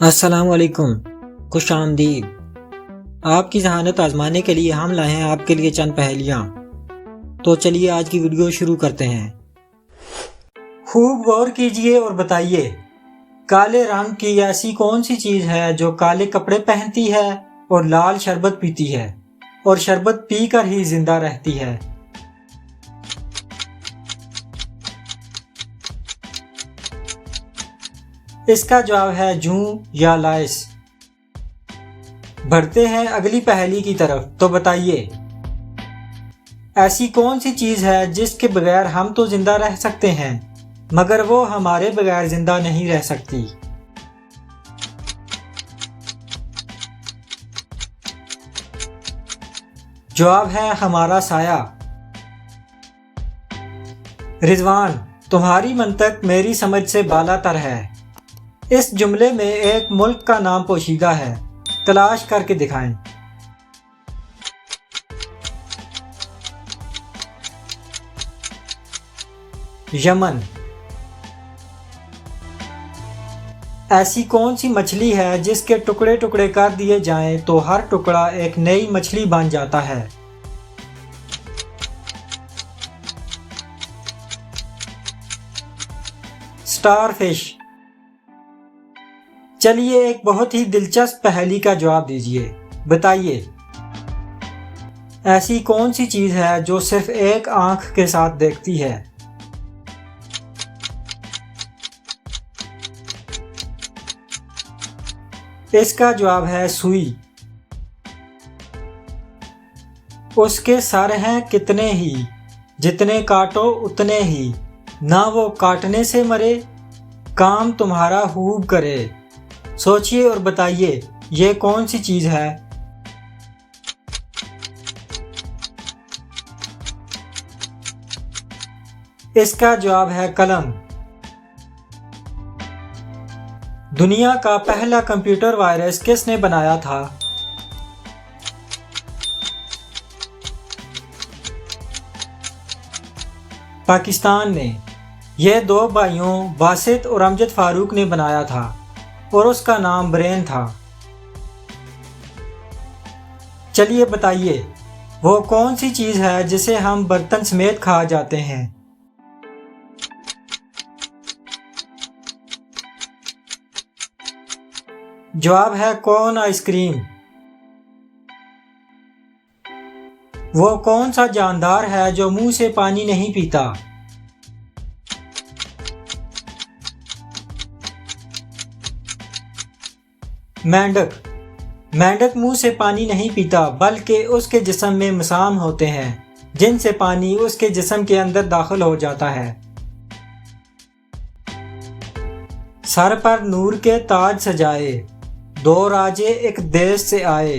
अस्सलाम वालेकुम, खुश आमदीद। आपकी जहानत आजमाने के लिए हम लाए हैं आपके लिए चंद पहेलियाँ। तो चलिए आज की वीडियो शुरू करते हैं। खूब गौर कीजिए और बताइए, काले रंग की ऐसी कौन सी चीज़ है जो काले कपड़े पहनती है और लाल शरबत पीती है और शरबत पीकर ही जिंदा रहती है। इसका जवाब है जूं या लाइस। बढ़ते हैं अगली पहेली की तरफ। तो बताइए, ऐसी कौन सी चीज है जिसके बगैर हम तो जिंदा रह सकते हैं मगर वो हमारे बगैर जिंदा नहीं रह सकती। जवाब है हमारा साया। रिजवान, तुम्हारी मंतक मेरी समझ से बालातर है। इस जुमले में एक मुल्क का नाम पोशीदा है, तलाश करके दिखाएं। यमन। ऐसी कौन सी मछली है जिसके टुकड़े टुकड़े कर दिए जाएं तो हर टुकड़ा एक नई मछली बन जाता है। स्टारफिश। चलिए एक बहुत ही दिलचस्प पहेली का जवाब दीजिए। बताइए, ऐसी कौन सी चीज है जो सिर्फ एक आंख के साथ देखती है। इसका जवाब है सुई। उसके सर हैं कितने ही, जितने काटो उतने ही, ना वो काटने से मरे, काम तुम्हारा खूब करे। सोचिए और बताइए, ये कौन सी चीज है। इसका जवाब है कलम। दुनिया का पहला कंप्यूटर वायरस किसने बनाया था। पाकिस्तान ने। यह दो भाइयों बासित और अमजद फारूक ने बनाया था और उसका नाम ब्रेन था। चलिए बताइए, वो कौन सी चीज है जिसे हम बर्तन समेत खा जाते हैं। जवाब है कौन आइसक्रीम। वो कौन सा जानदार है जो मुंह से पानी नहीं पीता। मेंढक। मेंढक मुंह से पानी नहीं पीता बल्कि उसके जिस्म में मसाम होते हैं जिनसे पानी उसके जिस्म के अंदर दाखिल हो जाता है। सर पर नूर के ताज सजाए, दो राजे एक देश से आए,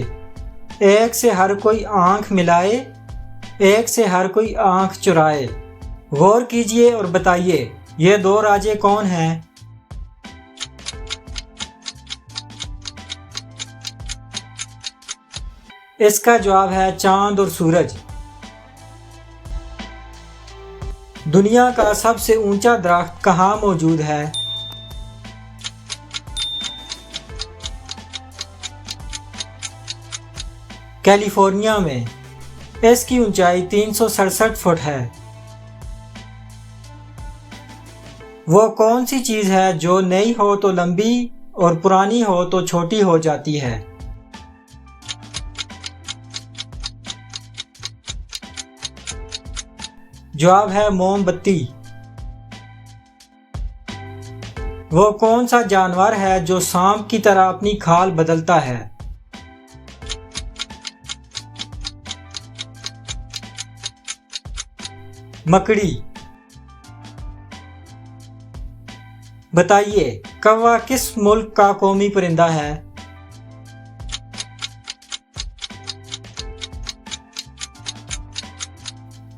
एक से हर कोई आंख मिलाए, एक से हर कोई आंख चुराए। गौर कीजिए और बताइए, ये दो राजे कौन हैं। इसका जवाब है चांद और सूरज। दुनिया का सबसे ऊंचा दरख्त कहाँ मौजूद है। कैलिफोर्निया में। इसकी ऊंचाई 367 फुट है। वो कौन सी चीज है जो नई हो तो लंबी और पुरानी हो तो छोटी हो जाती है। जवाब है मोमबत्ती। वो कौन सा जानवर है जो सांप की तरह अपनी खाल बदलता है। मकड़ी। बताइए, कौवा किस मुल्क का कौमी परिंदा है।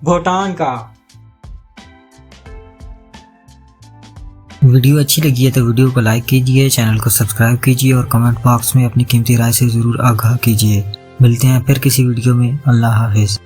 भूटान का। वीडियो अच्छी लगी है तो वीडियो को लाइक कीजिए, चैनल को सब्सक्राइब कीजिए और कमेंट बॉक्स में अपनी कीमती राय से ज़रूर आगाह कीजिए। मिलते हैं फिर किसी वीडियो में। अल्लाह हाफिज़।